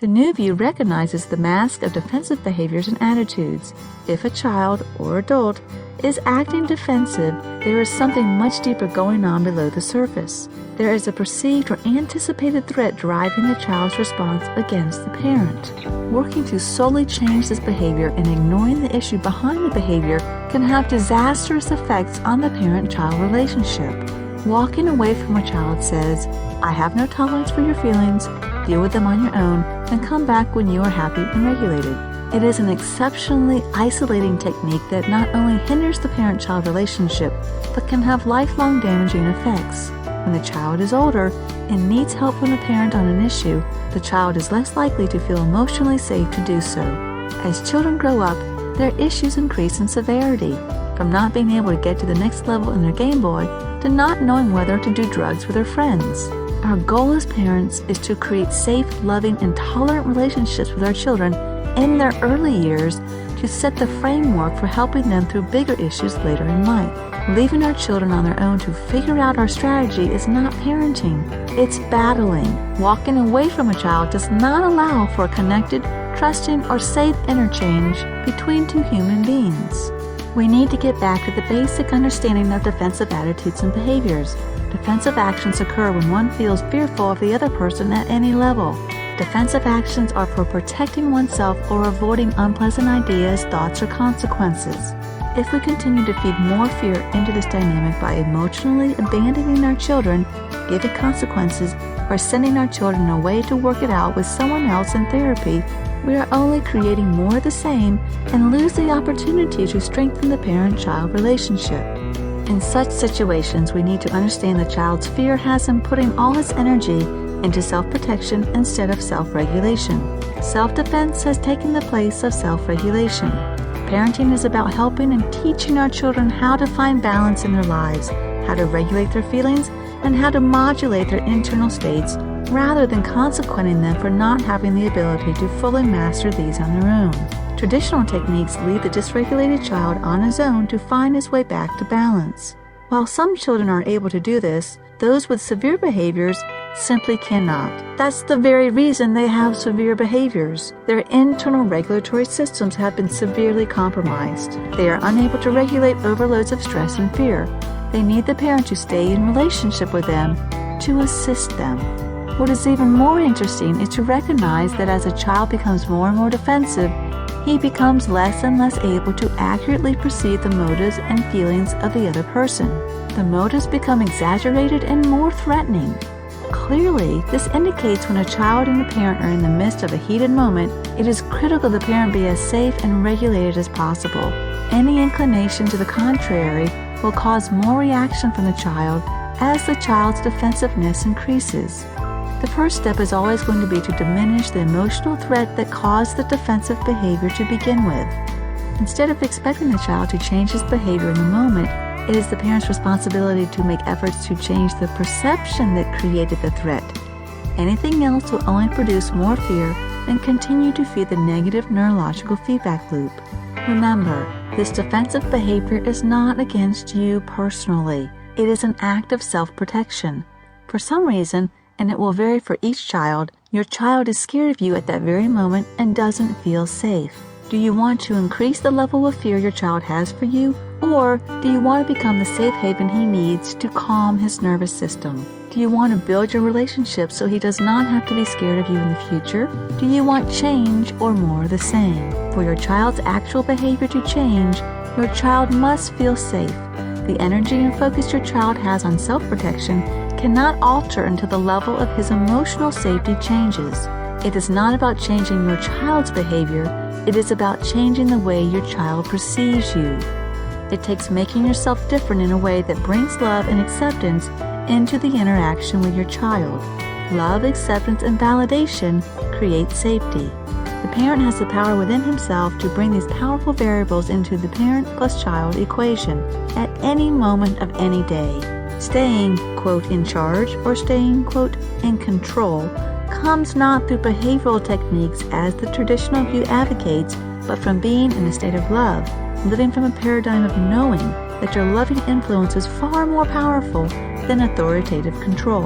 The new view recognizes the mask of defensive behaviors and attitudes. If a child or adult is acting defensive, there is something much deeper going on below the surface. There is a perceived or anticipated threat driving the child's response against the parent. Working to solely change this behavior and ignoring the issue behind the behavior can have disastrous effects on the parent-child relationship. Walking away from a child says, "I have no tolerance for your feelings, deal with them on your own, and come back when you are happy and regulated." It is an exceptionally isolating technique that not only hinders the parent-child relationship, but can have lifelong damaging effects. When the child is older and needs help from the parent on an issue, the child is less likely to feel emotionally safe to do so. As children grow up, their issues increase in severity, from not being able to get to the next level in their Game Boy to not knowing whether to do drugs with their friends. Our goal as parents is to create safe, loving, and tolerant relationships with our children in their early years to set the framework for helping them through bigger issues later in life. Leaving our children on their own to figure out our strategy is not parenting, it's battling. Walking away from a child does not allow for a connected, trusting, or safe interchange between two human beings. We need to get back to the basic understanding of defensive attitudes and behaviors. Defensive actions occur when one feels fearful of the other person at any level. Defensive actions are for protecting oneself or avoiding unpleasant ideas, thoughts, or consequences. If we continue to feed more fear into this dynamic by emotionally abandoning our children, giving consequences, or sending our children away to work it out with someone else in therapy, we are only creating more of the same and lose the opportunity to strengthen the parent-child relationship. In such situations, we need to understand the child's fear has him putting all his energy into self-protection instead of self-regulation. Self-defense has taken the place of self-regulation. Parenting is about helping and teaching our children how to find balance in their lives, how to regulate their feelings, and how to modulate their internal states, rather than consequenting them for not having the ability to fully master these on their own. Traditional techniques leave the dysregulated child on his own to find his way back to balance. While some children are able to do this, those with severe behaviors simply cannot. That's the very reason they have severe behaviors. Their internal regulatory systems have been severely compromised. They are unable to regulate overloads of stress and fear. They need the parent to stay in relationship with them to assist them. What is even more interesting is to recognize that as a child becomes more and more defensive, he becomes less and less able to accurately perceive the motives and feelings of the other person. The motives become exaggerated and more threatening. Clearly, this indicates when a child and a parent are in the midst of a heated moment, it is critical the parent be as safe and regulated as possible. Any inclination to the contrary will cause more reaction from the child as the child's defensiveness increases. The first step is always going to be to diminish the emotional threat that caused the defensive behavior to begin with. Instead of expecting the child to change his behavior in the moment, it is the parent's responsibility to make efforts to change the perception that created the threat. Anything else will only produce more fear and continue to feed the negative neurological feedback loop. Remember, this defensive behavior is not against you personally. It is an act of self-protection. For some reason, and it will vary for each child, your child is scared of you at that very moment and doesn't feel safe. Do you want to increase the level of fear your child has for you, or do you want to become the safe haven he needs to calm his nervous system? Do you want to build your relationship so he does not have to be scared of you in the future? Do you want change or more of the same? For your child's actual behavior to change, your child must feel safe. The energy and focus your child has on self-protection cannot alter until the level of his emotional safety changes. It is not about changing your child's behavior, it is about changing the way your child perceives you. It takes making yourself different in a way that brings love and acceptance into the interaction with your child. Love, acceptance, and validation create safety. The parent has the power within himself to bring these powerful variables into the parent plus child equation at any moment of any day. Staying, quote, in charge or staying, quote, in control comes not through behavioral techniques as the traditional view advocates, but from being in a state of love, living from a paradigm of knowing that your loving influence is far more powerful than authoritative control.